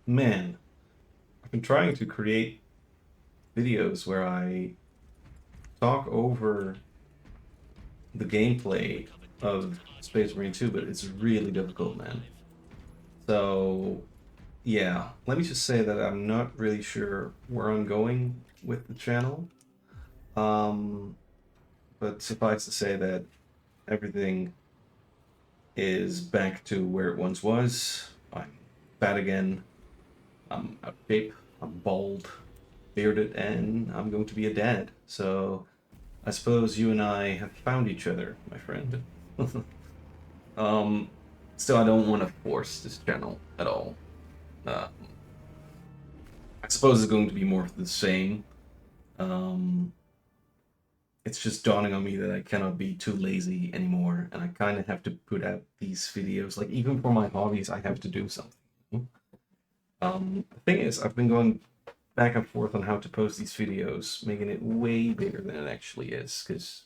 Man, I've been trying to create videos where I talk over the gameplay of Space Marine 2, but it's really difficult, man. So, yeah, let me just say that I'm not really sure where I'm going with the channel. Um, but suffice to say that everything is back to where it once was. I'm fat again. I'm out of shape. I'm bald, bearded, and I'm going to be a dad. So I suppose you and I have found each other, my friend. um, Still, I don't want to force this channel at all. Uh, I suppose it's going to be more of the same. Um, it's just dawning on me that I cannot be too lazy anymore, and I kind of have to put out these videos. Like, even for my hobbies, I have to do something. The thing is, I've been going back and forth on how to post these videos, making it way bigger than it actually is, because,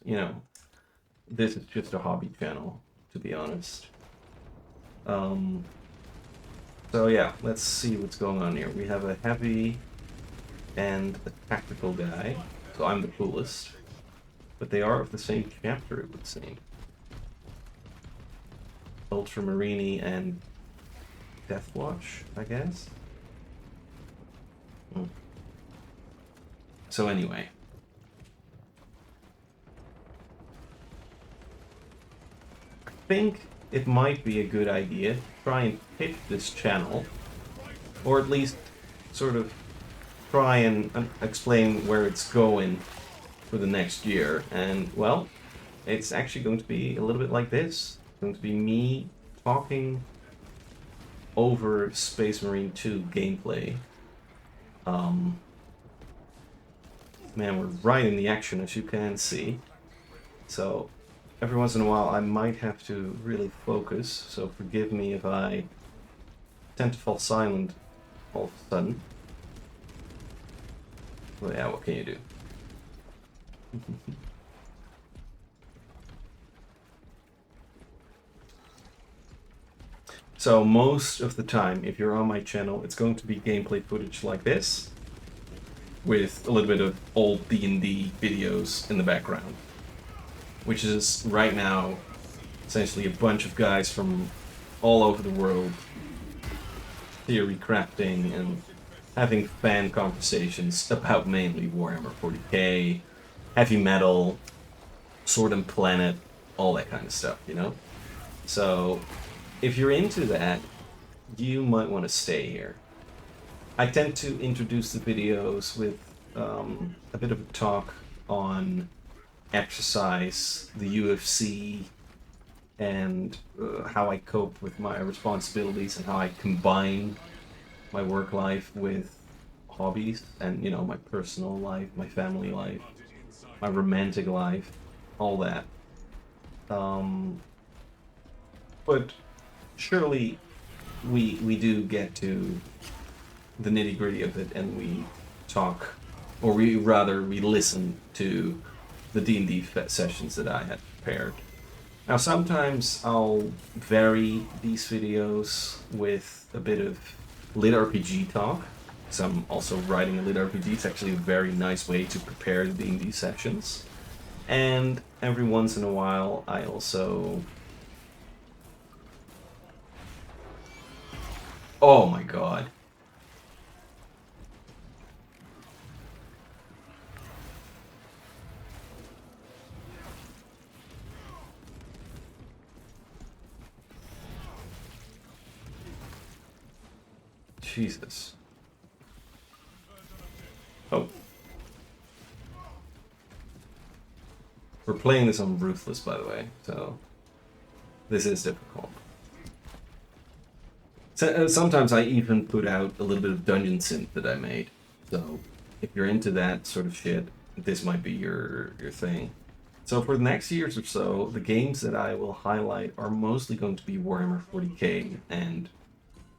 this is just a hobby channel, to be honest. Um, so yeah, let's see what's going on here. We have a heavy and a tactical guy, so I'm the coolest. But they are of the same chapter, it would seem. Ultramarini and Deathwatch, I guess? So anyway. I think it might be a good idea to try and pick this channel, or at least sort of try and explain where it's going for the next year. And, well, it's actually going to be a little bit like this. It's going to be me talking over Space Marine 2 gameplay. Man, we're right in the action, as you can see. So, every once in a while I might have to really focus, so forgive me if I tend to fall silent all of a sudden. Well, yeah, what can you do? So most of the time, if you're on my channel, it's going to be gameplay footage like this, with a little bit of old D&D videos in the background, which is right now essentially a bunch of guys from all over the world theory crafting and having fan conversations about mainly Warhammer 40k, heavy metal, Sword and Planet, all that kind of stuff, you know? So if you're into that, you might want to stay here. I tend to introduce the videos with a bit of a talk on exercise, the UFC, and how I cope with my responsibilities and how I combine my work life with hobbies and, my personal life, my family life, my romantic life, all that. But surely we do get to the nitty-gritty of it, and we talk, or we listen to the D&D sessions that I had prepared. Now, sometimes I'll vary these videos with a bit of lit RPG talk, because I'm also writing a lit RPG. It's actually a very nice way to prepare the D&D sessions. And every once in a while, I also... Oh my god. Jesus. Oh. We're playing this on Ruthless, by the way, so this is difficult. So, sometimes I even put out a little bit of dungeon synth that I made, so if you're into that sort of shit, this might be your thing. So for the next years or so, the games that I will highlight are mostly going to be Warhammer 40k and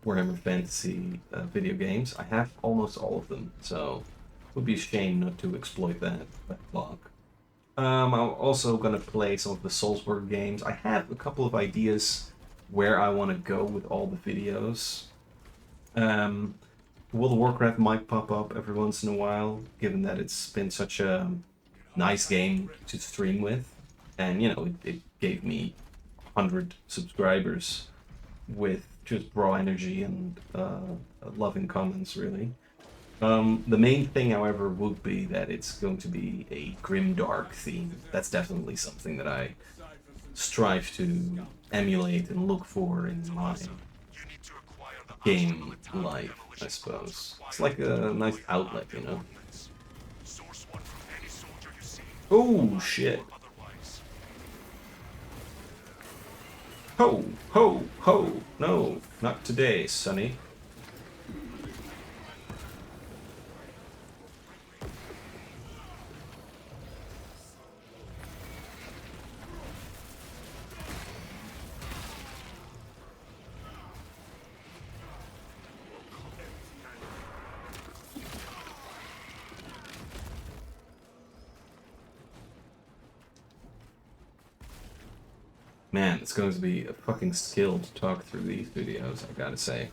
Warhammer Fantasy video games. I have almost all of them, so it would be a shame not to exploit that backlog. I'm also going to play some of the Soulsborne games. I have a couple of ideas where I want to go with all the videos. World of Warcraft might pop up every once in a while, given that it's been such a nice game to stream with, and you know it gave me 100 subscribers with just raw energy and loving comments, really. The main thing, however, would be that it's going to be a grimdark theme. That's definitely something that I strive to emulate and look for in my game life, I suppose. It's like a nice outlet, you know? Oh, shit. Ho, ho, ho. No, not today, Sonny. Man, it's going to be a fucking skill to talk through these videos, I gotta say.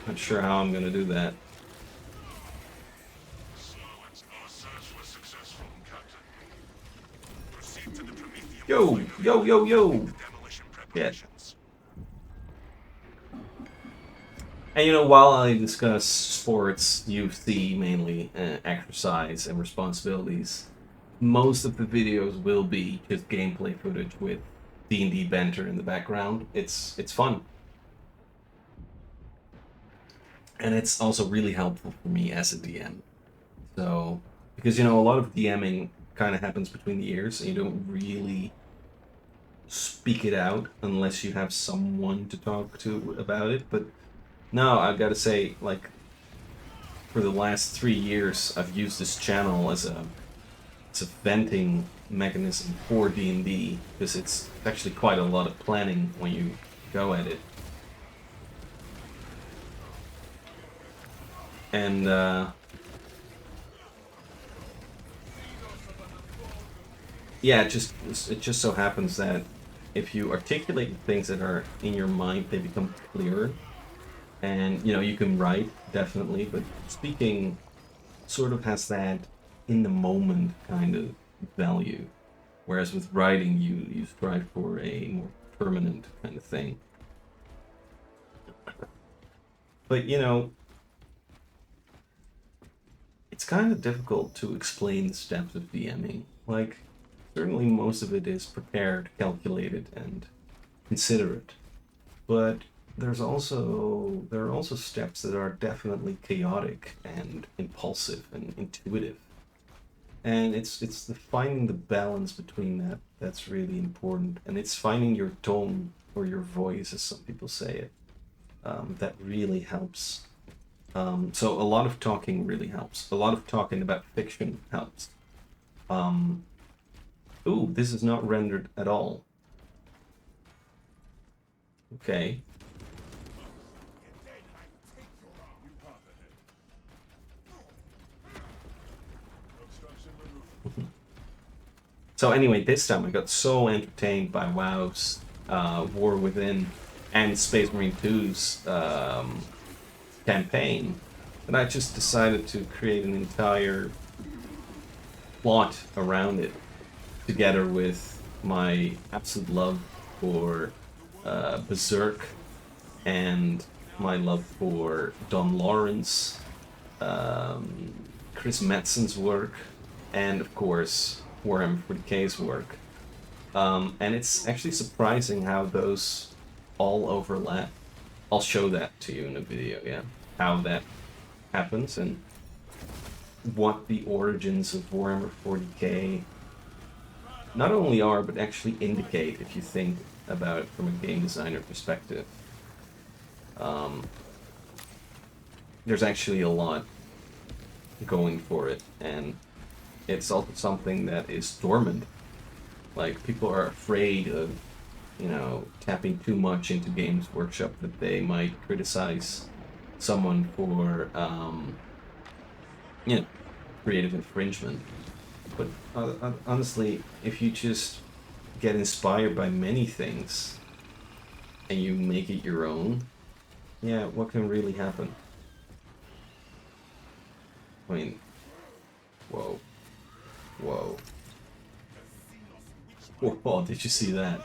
Not sure how I'm gonna do that. Yo, yo, yo, yo! Yeah. And you know, while I discuss sports, UFC mainly, exercise and responsibilities, most of the videos will be just gameplay footage with D&D banter in the background. It's fun. And it's also really helpful for me as a DM. So, because you know, a lot of DMing kind of happens between the ears, and you don't really speak it out unless you have someone to talk to about it. But no, I've got to say, like, for the last 3 years, I've used this channel as a venting mechanism for D&D, because it's actually quite a lot of planning when you go at it. And yeah, it just so happens that if you articulate things that are in your mind, they become clearer. And you know, you can write definitely, but speaking sort of has that in the moment kind of value, whereas with writing you strive for a more permanent kind of thing. But you know, it's kind of difficult to explain the steps of DMing. Like, certainly most of it is prepared, calculated, and considerate, but there are also steps that are definitely chaotic and impulsive and intuitive. And it's the finding the balance between that's really important, and it's finding your tone or your voice, as some people say it, that really helps. So a lot of talking really helps. A lot of talking about fiction helps. Ooh, this is not rendered at all. Okay. So anyway, this time I got so entertained by WoW's War Within and Space Marine 2's campaign that I just decided to create an entire plot around it, together with my absolute love for Berserk and my love for Don Lawrence, Chris Metzen's work, and of course Warhammer 40k's work. And it's actually surprising how those all overlap. I'll show that to you in a video, yeah, how that happens and what the origins of Warhammer 40k not only are, but actually indicate if you think about it from a game designer perspective. There's actually a lot going for it, and it's also something that is dormant. Like, people are afraid of, you know, tapping too much into Games Workshop, that they might criticize someone for, you know, creative infringement. But honestly, if you just get inspired by many things and you make it your own, Yeah, what can really happen? I mean, whoa, whoa. Whoa, did you see that?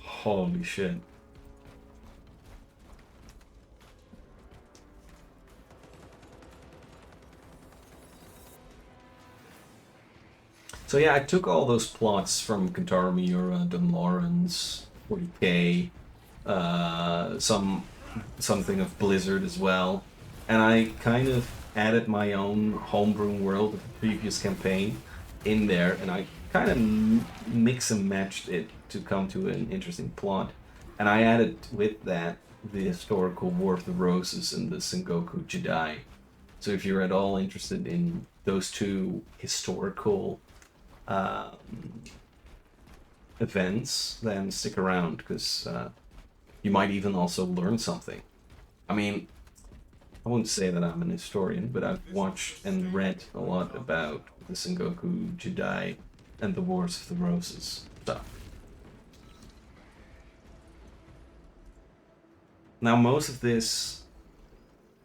Holy shit. So yeah, I took all those plots from Kentaro Miura, Dunlauren's, 40K, something of Blizzard as well, and I kind of added my own homebrewn world of the previous campaign in there, and I kind of mix and matched it to come to an interesting plot. And I added with that the historical War of the Roses and the Sengoku Jedi. So if you're at all interested in those two historical um, events, then stick around, because you might even also learn something. I mean, I wouldn't say that I'm an historian, but I've watched and read a lot about the Sengoku Jedi and the Wars of the Roses stuff. Now, most of this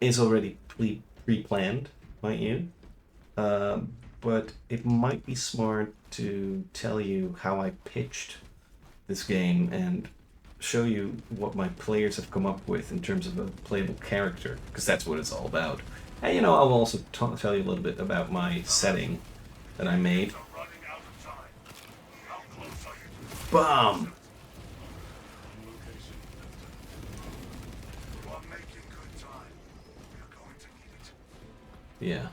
is already pre-planned by you, but it might be smart to tell you how I pitched this game and show you what my players have come up with in terms of a playable character, because that's what it's all about. And you know, I'll also tell you a little bit about my setting that I made. Bomb! Yeah.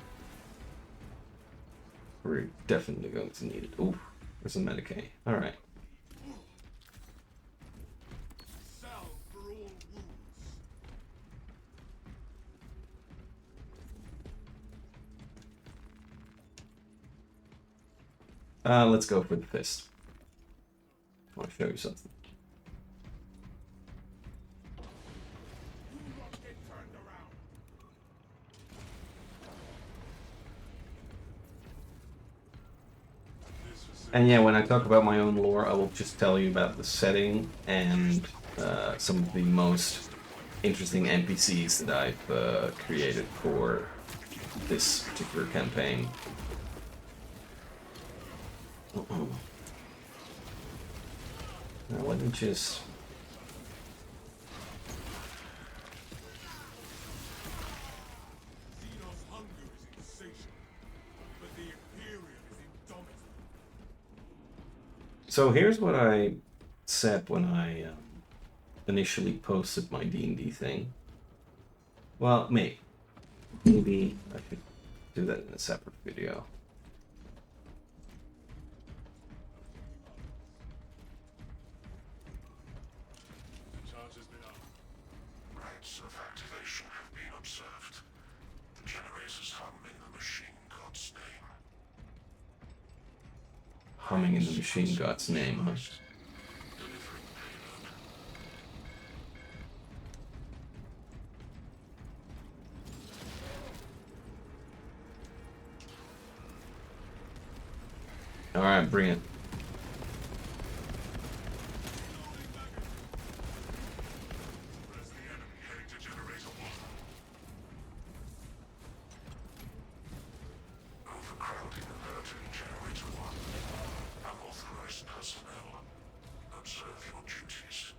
We're definitely going to need it. Ooh, there's a Medicaid. Alright. Let's go for the fist. I want to show you something. And yeah, when I talk about my own lore, I will just tell you about the setting and some of the most interesting NPCs that I've created for this particular campaign. Now let me just... So here's what I said when I initially posted my D&D thing. Well, maybe I should do that in a separate video. Rates of activation have been observed. The generators hum in the machine god's name. Humming in the machine god's name, huh? Alright, bring it. Overcrowding alert in generator 1. Unauthorized personnel. Observe your duties.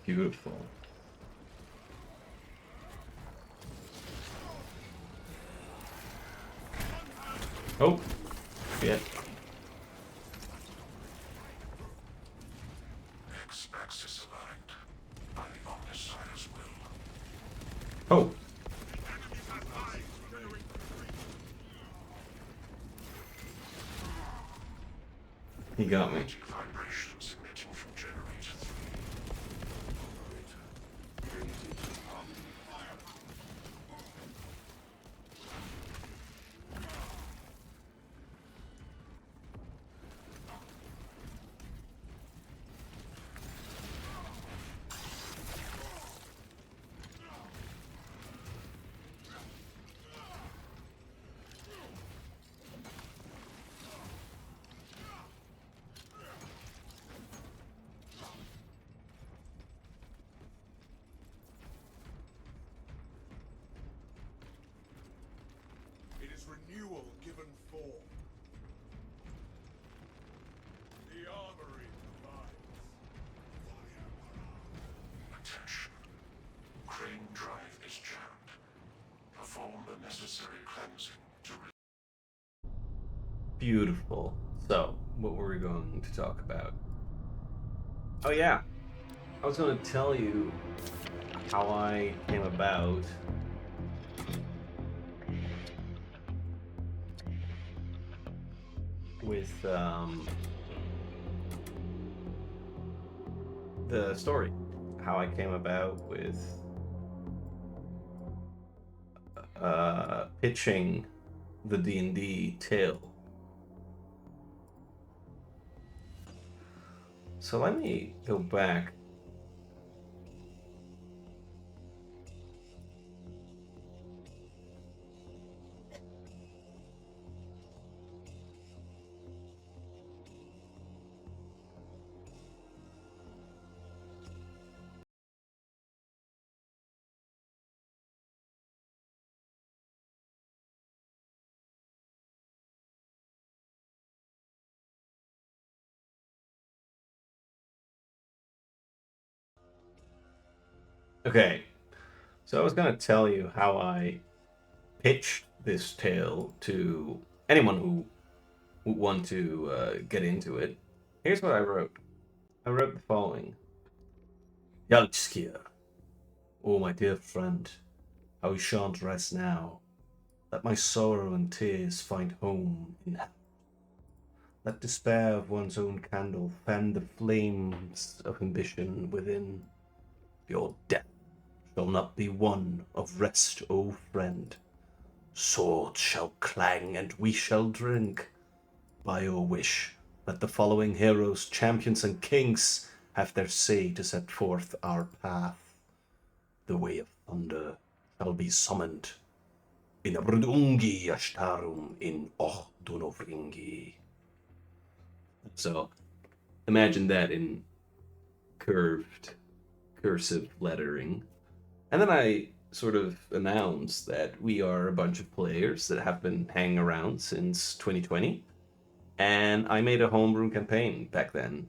Beautiful. Oh, shit. X-axis aligned. by the Omnissiah's will. Oh. He got me. Magic vibrations emitting from generator 3. It is renewal given form. The armory provides. Attention. Crane drive is jammed. Perform the necessary cleansing to Beautiful. So, what were we going to talk about? Oh yeah, I was going to tell you how I came about with the story. How I came about with pitching the D&D tale. So let me go back. Okay, so I was going to tell you how I pitched this tale to anyone who would want to get into it. Here's what I wrote. I wrote the following. Hjaldskir, oh my dear friend, how we shan't rest now. Let my sorrow and tears find home in hell. Let despair of one's own candle fan the flames of ambition within. Your death shall not be one of rest, O friend. Swords shall clang and we shall drink. By your wish, let the following heroes, champions, and kings have their say to set forth our path. The way of thunder shall be summoned. Inabrudungi Ashtarum in Donofringi. So imagine that in curved, cursive lettering. And then I sort of announced that we are a bunch of players that have been hanging around since 2020. And I made a homebrew campaign back then.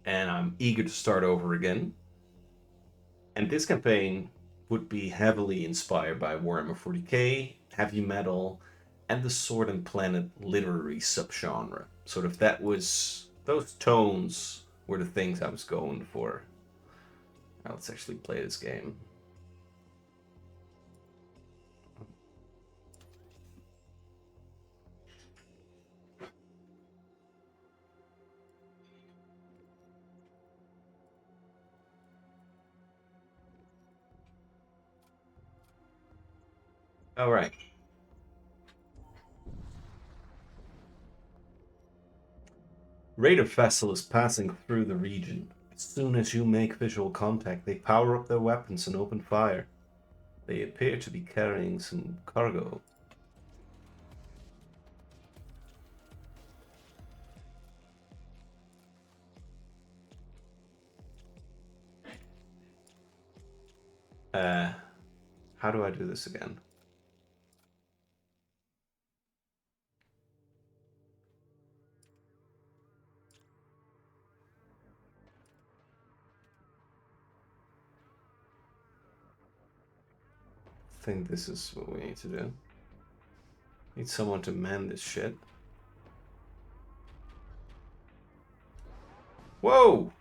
And I'm eager to start over again. And this campaign would be heavily inspired by Warhammer 40k, heavy metal, and the Sword and Planet literary subgenre. Sort of those tones were the things I was going for. Now let's actually play this game. All right. Raider vessel is passing through the region. As soon as you make visual contact, they power up their weapons and open fire. They appear to be carrying some cargo. How do I do this again? I think this is what we need to do. Need someone to man this shit. Whoa!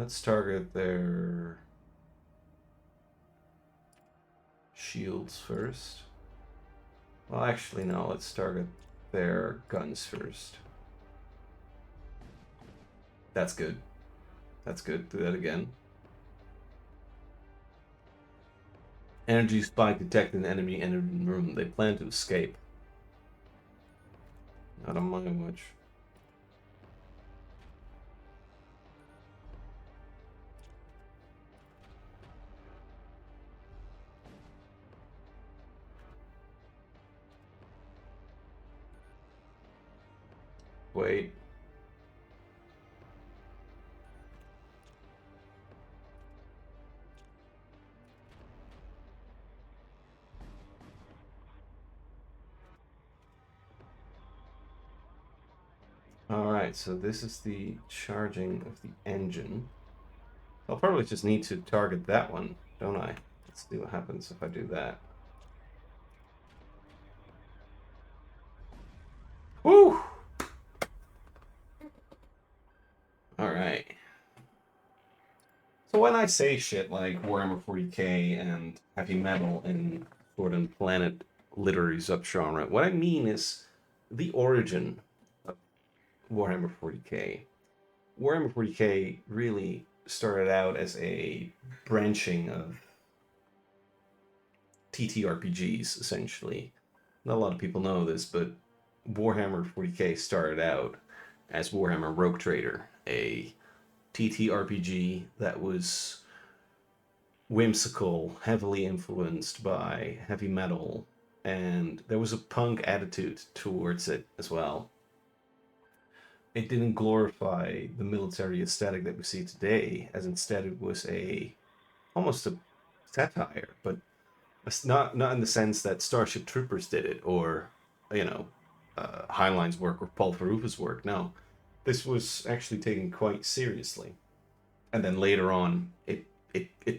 Let's target their shields first. Well, actually, no. Let's target their guns first. That's good. That's good. Do that again. Energy spike detected. Enemy entered the room. They plan to escape. Not on my watch. Wait. Alright, so this is the charging of the engine. I'll probably just need to target that one, don't I? Let's see what happens if I do that. Woo! Alright. So when I say shit like Warhammer 40k and heavy metal and sort of planet literary subgenre, what I mean is the origin of Warhammer 40k. Warhammer 40k really started out as a branching of TTRPGs, essentially. Not a lot of people know this, but Warhammer 40k started out as Warhammer Rogue Trader, a TTRPG that was whimsical, heavily influenced by heavy metal, and there was a punk attitude towards it as well. It didn't glorify the military aesthetic that we see today, as instead it was almost a satire, but it's not in the sense that Starship Troopers did it, or you know, Heinlein's work or Paul Verhoeven's work. No, this was actually taken quite seriously, and then later on, it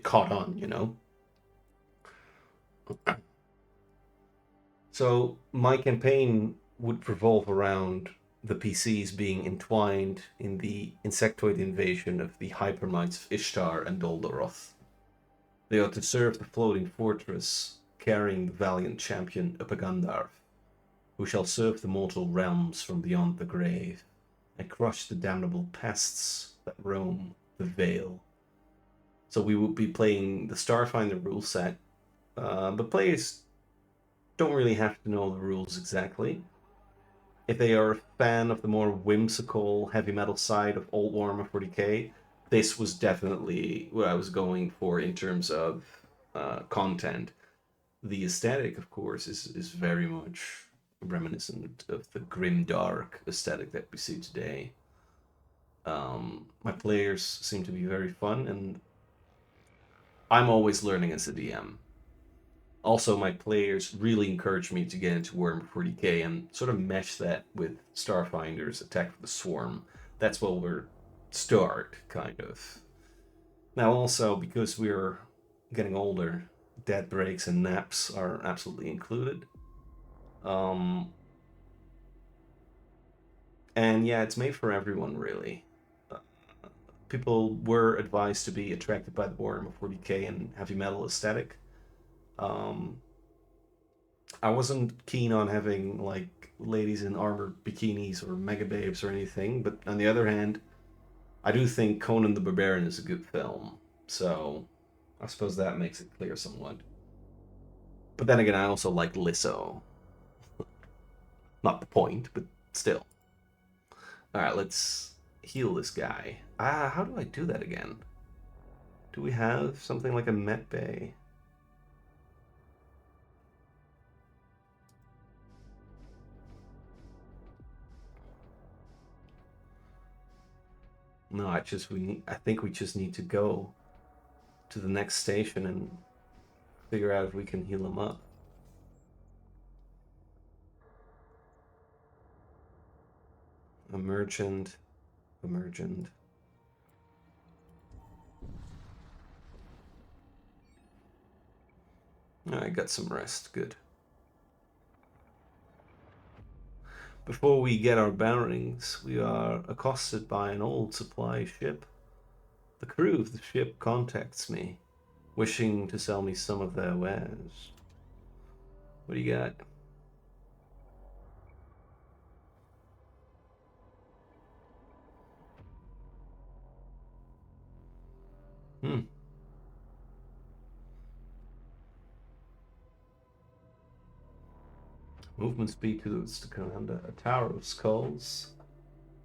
caught on. You know. So my campaign would revolve around the PCs being entwined in the insectoid invasion of the Hypermites of Ishtar and Doldoroth. They are to serve the floating fortress, carrying the valiant champion Upagandarv, who shall serve the mortal realms from beyond the grave, and crush the damnable pests that roam the Vale. So we will be playing the Starfinder rule set, but players don't really have to know the rules exactly. If they are a fan of the more whimsical heavy metal side of old Warhammer 40k, this was definitely what I was going for in terms of content. The aesthetic, of course, is very much reminiscent of the grimdark aesthetic that we see today. My players seem to be very fun, and I'm always learning as a DM. Also, my players really encourage me to get into Warhammer 40k and sort of mesh that with Starfinder's Attack of the Swarm. That's where we're start, kind of. Now, also, because we're getting older, dead breaks and naps are absolutely included. And yeah, it's made for everyone, really. People were advised to be attracted by the Warhammer 40k and heavy metal aesthetic. I wasn't keen on having like ladies in armor bikinis or mega babes or anything, but on the other hand, I do think Conan the Barbarian is a good film, so I suppose that makes it clear somewhat. But then again, I also like Lisso. Not the point, but still. Alright, let's heal this guy. How do I do that again? Do we have something like a Met Bay? No, I think we just need to go to the next station and figure out if we can heal him up. Emergent. I got some rest. Good. Before we get our bearings, we are accosted by an old supply ship. The crew of the ship contacts me, wishing to sell me some of their wares. What do you got? Movement speed to the commander. A tower of skulls,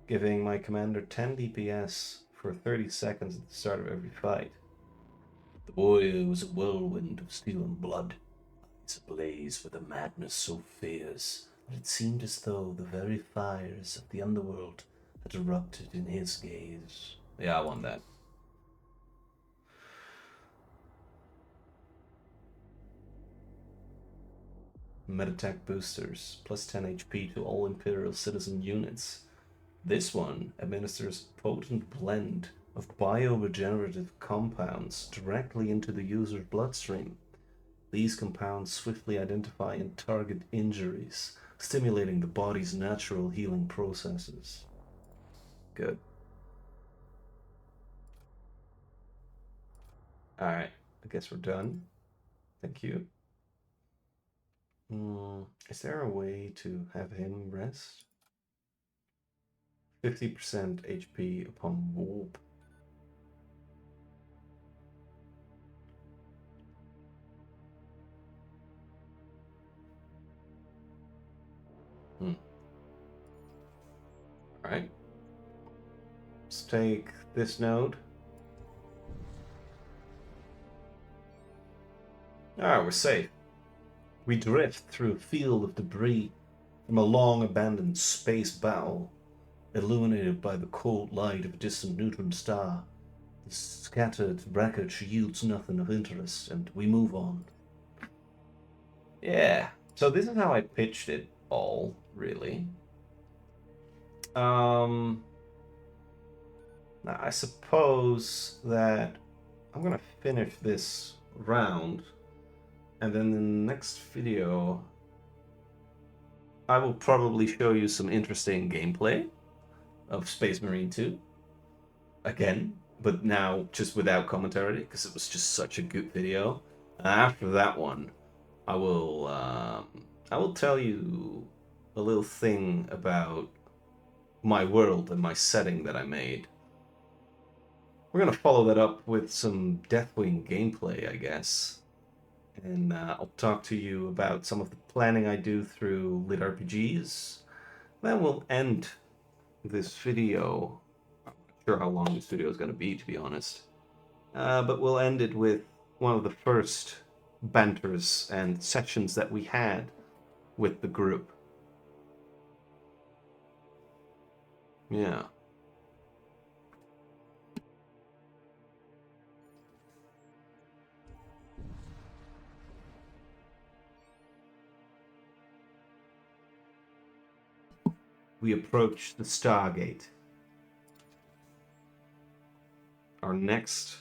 giving my commander 10 DPS for 30 seconds at the start of every fight. The warrior was a whirlwind of steel and blood, eyes ablaze with a madness so fierce that it seemed as though the very fires of the underworld had erupted in his gaze. Yeah, I want that. Metattack boosters, plus 10 HP to all Imperial citizen units. This one administers a potent blend of bioregenerative compounds directly into the user's bloodstream. These compounds swiftly identify and target injuries, stimulating the body's natural healing processes. Good. Alright, I guess we're done. Thank you. Is there a way to have him rest? 50% HP upon warp. Alright. Let's take this node. Alright, we're safe. We drift through a field of debris from a long-abandoned space battle, illuminated by the cold light of a distant neutron star. The scattered wreckage yields nothing of interest, and we move on. Yeah, so this is how I pitched it all, really. Now I suppose that I'm gonna finish this round, and then in the next video I will probably show you some interesting gameplay of Space Marine 2 again, but now just without commentary because it was just such a good video. And after that one, I will tell you a little thing about my world and my setting that I made. We're gonna follow that up with some Deathwing gameplay, I guess. And I'll talk to you about some of the planning I do through lit RPGs. Then we'll end this video. I'm not sure how long this video is going to be, to be honest. But we'll end it with one of the first banters and sessions that we had with the group. Yeah. We approach the Stargate. Our next